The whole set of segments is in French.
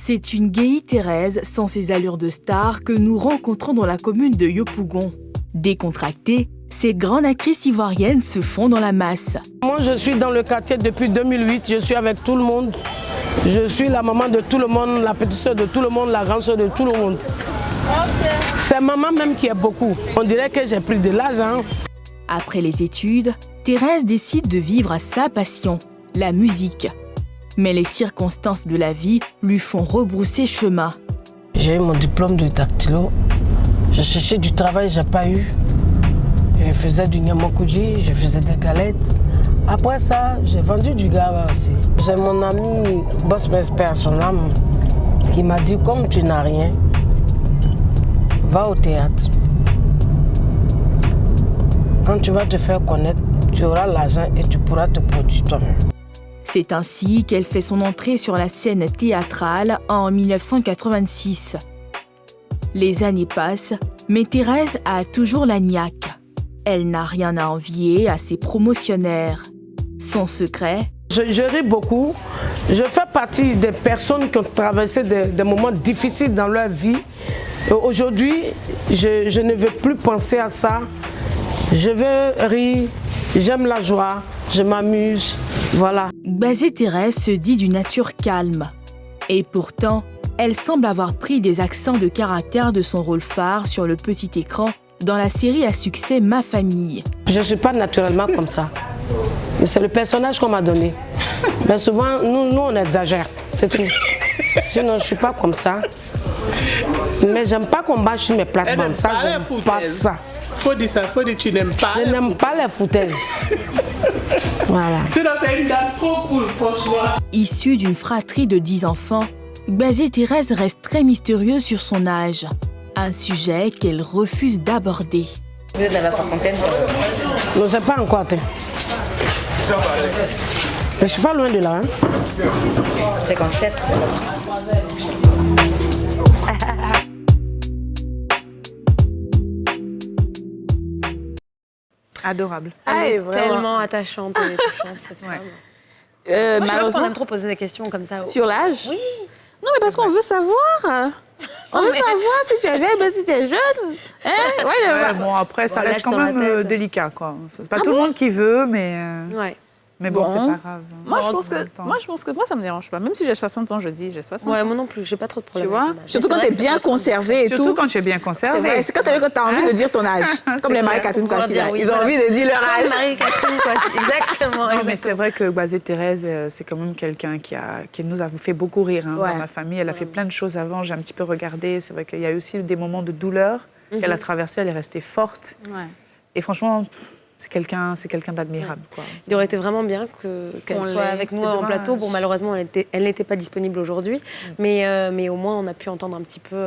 C'est une Guéhi Thérèse sans ses allures de star que nous rencontrons dans la commune de Yopougon. Décontractée, cette grande actrice ivoirienne se fond dans la masse. Moi, je suis dans le quartier depuis 2008. Je suis avec tout le monde. Je suis la maman de tout le monde, la petite soeur de tout le monde, la grande soeur de tout le monde. C'est maman même qui est beaucoup. On dirait que j'ai pris de l'argent. Après les études, Thérèse décide de vivre à sa passion, la musique. Mais les circonstances de la vie lui font rebrousser chemin. J'ai eu mon diplôme de dactylo. J'ai cherché du travail, j'ai pas eu. Je faisais du nyamakuji, je faisais des galettes. Après ça, j'ai vendu du gaba aussi. J'ai mon ami, boss personnel, qui m'a dit, comme tu n'as rien, va au théâtre. Quand tu vas te faire connaître, tu auras l'argent et tu pourras te produire toi-même. C'est ainsi qu'elle fait son entrée sur la scène théâtrale en 1986. Les années passent, mais Thérèse a toujours la niaque. Elle n'a rien à envier à ses promotionnaires. Son secret? Je ris beaucoup. Je fais partie des personnes qui ont traversé des moments difficiles dans leur vie. Aujourd'hui, je ne veux plus penser à ça. Je veux rire, j'aime la joie, je m'amuse, voilà. Gbazé Thérèse se dit d'une nature calme. Et pourtant, elle semble avoir pris des accents de caractère de son rôle phare sur le petit écran dans la série à succès Ma Famille. Je ne suis pas naturellement comme ça. C'est le personnage qu'on m'a donné. Mais souvent, nous on exagère, c'est tout. Sinon, je ne suis pas comme ça. Mais j'aime pas qu'on bâche sur mes plates-bandes. Ça, j'aime pas ça. Faut dire ça, faut dire tu n'aimes pas. Je n'aime pas les foutaises. Voilà. Sinon, c'est une dame trop cool, franchement. Issue d'une fratrie de 10 enfants, Gbazé Thérèse reste très mystérieuse sur son âge. Un sujet qu'elle refuse d'aborder. Vous êtes dans la soixantaine? Je ne sais pas encore atteint. Je ne suis pas loin de là. 57. Adorable. Elle est tellement attachante et touchante, cette femme. Malheureusement, on aime trop poser des questions comme ça. sur l'âge. Oui. Non, mais parce qu'on veut savoir. On veut savoir si tu es vieille, mais si tu es jeune. Hein? Ouais, bon, après, ça Bon, reste lâche quand dans même la tête. délicat, quoi. C'est pas tout le monde qui veut, mais... Ouais. Mais bon, Bon. c'est pas grave. Moi, je On pense que rentre dans le temps. moi, ça me dérange pas. Même si j'ai 60 ans, je dis j'ai 60 Ouais, ans. moi non plus, j'ai pas trop de Tu problème. vois? avec mon âge. Surtout Mais quand c'est tu es vrai que bien c'est pas trop- conservé et Surtout tout. quand tu es bien C'est conservé. vrai, c'est quand tu as envie de dire ton âge. Comme les Marie-Catherine Pour Kwasi, dire là. oui, Ils ont voilà. envie de dire leur âge. Marie-Catherine, quoi. Exactement. Non, mais c'est vrai que Gbazé Thérèse, c'est quand même quelqu'un qui nous a fait beaucoup rire Ouais. dans ma famille. Elle a fait plein de choses avant, j'ai un petit peu regardé. C'est vrai qu'il y a eu aussi des moments de douleur qu'elle a traversés, elle est restée forte. Ouais. Et franchement, c'est quelqu'un d'admirable, quoi. Il aurait été vraiment bien qu'elle Qu'on soit l'ait. avec nous C'est en dommage. plateau. Bon, malheureusement, elle n'était pas disponible aujourd'hui, mais au moins on a pu entendre un petit peu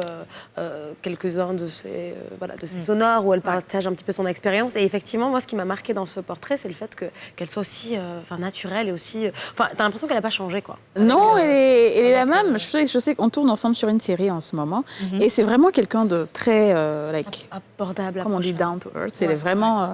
quelques-uns de ses sonores où elle partage un petit peu son expérience. Et effectivement, moi, ce qui m'a marqué dans ce portrait, c'est le fait qu'elle soit aussi naturelle et aussi... t'as l'impression qu'elle n'a pas changé, quoi. Non, elle est la même. Je sais qu'on tourne ensemble sur une série en ce moment. Et c'est vraiment quelqu'un de très, Abordable. comme on dit, down to earth. Elle est vraiment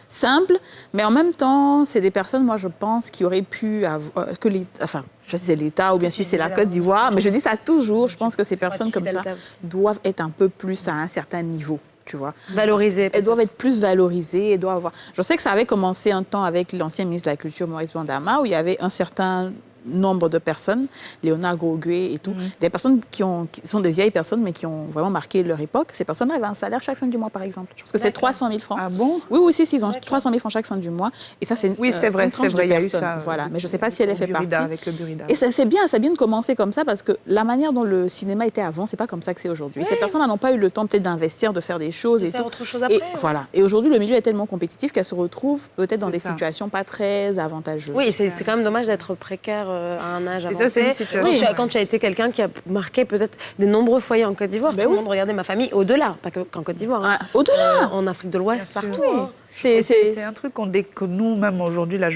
Simple. mais en même temps, c'est des personnes, moi, je pense, qui auraient pu avoir... je sais pas si c'est l'État ou bien si c'est la Côte d'Ivoire, mais je dis ça toujours. Je pense que ces personnes comme ça doivent être un peu plus à un certain niveau. Tu vois. Valorisées. Elles doivent être plus valorisées. Elles doivent avoir... Je sais que ça avait commencé un temps avec l'ancien ministre de la Culture, Maurice Bandama, où il y avait un certain nombre de personnes, Léonard Grogué et tout, des personnes qui sont des vieilles personnes, mais qui ont vraiment marqué leur époque. Ces personnes-là avaient un salaire chaque fin du mois, par exemple. Je pense que c'était 300 000 francs. Ah bon? Oui, ils ont 300 000 francs chaque fin du mois. Et ça, c'est Oui, c'est vrai, une tranche c'est vrai, de il y a eu personnes. ça. Voilà, mais je ne sais pas si elle fait partie. Avec le Burida. Et c'est bien de commencer comme ça parce que la manière dont le cinéma était avant, c'est pas comme ça que c'est aujourd'hui. Ces personnes n'ont pas eu le temps peut-être d'investir, de faire des choses et faire tout. autre chose après. Voilà. Et aujourd'hui, le milieu est tellement compétitif qu'elle se retrouve peut-être dans C'est des ça. situations pas très avantageuses. Oui, c'est quand même dommage d'être précaire à un âge avancé. ça, c'est une situation. Quand tu as été quelqu'un qui a marqué peut-être des nombreux foyers en Côte d'Ivoire, tout le monde regardait Ma Famille, au-delà, pas qu'en Côte d'Ivoire. Ouais, au-delà. En Afrique de l'Ouest, Bien sûr. partout. C'est un truc que nous, même aujourd'hui, la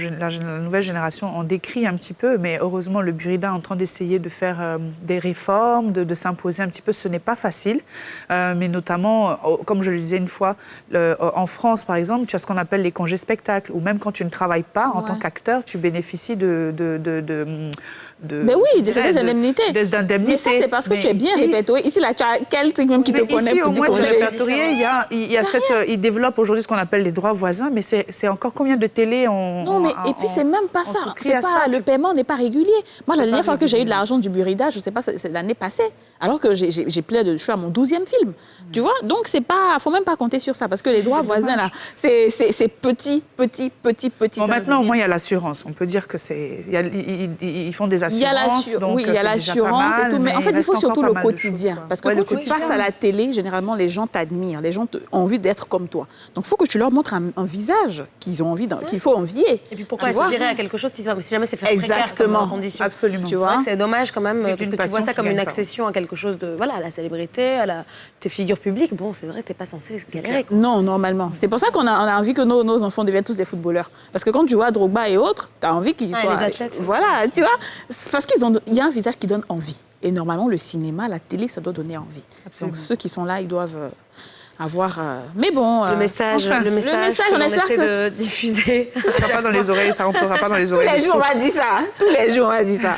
nouvelle génération, on décrit un petit peu, mais heureusement, le Burida est en train d'essayer de faire des réformes, de s'imposer un petit peu. Ce n'est pas facile, mais notamment, comme je le disais une fois, en France, par exemple, tu as ce qu'on appelle les congés spectacles, ou même quand tu ne travailles pas, en tant qu'acteur, tu bénéficies mais oui, des indemnités. Mais ça, c'est parce que tu es bien répertorié. Ici, là, tu as quelqu'un même qui te connaît pour dire congé. Ils développent aujourd'hui ce qu'on appelle les droits voisins, mais c'est encore combien de télé et puis c'est même pas ça. Le paiement n'est pas régulier. Moi, la dernière fois que j'ai eu de l'argent du Burida, je sais pas, c'est l'année passée, alors que je suis à mon 12e film. Tu vois? Donc, faut même pas compter sur ça, parce que les droits voisins, là, c'est petit. Bon, maintenant, au moins, il y a l'assurance. On peut dire que ils font des assurances. Il y a l'assurance et tout, mais en fait, il faut surtout le quotidien. Parce que quand tu passes à la télé, généralement, les gens t'admirent, les gens ont envie d'être comme toi. Donc, il faut que tu leur montres un visage qu'il faut envier. Et puis, pourquoi aspirer à quelque chose si jamais c'est faire précaire comme condition? Absolument. Tu vois, c'est dommage quand même, parce que tu vois ça comme une accession à quelque chose de, à la célébrité, tes figures publiques. Bon, c'est vrai, t'es pas censé galérer. Non, normalement. C'est pour ça qu'on a envie que nos enfants deviennent tous des footballeurs. Parce que quand tu vois Drogba et autres, tu as envie qu'ils soient... les athlètes. Voilà, tu vois. Parce qu'il y a un visage qui donne envie. Et normalement, le cinéma, la télé, ça doit donner envie. Absolument. Donc ceux qui sont là, ils doivent avoir... Mais bon... Le message, on espère de diffuser. Ça ne sera pas dans les oreilles, ça ne rentrera pas dans les oreilles. Tous les jours, on va dire ça.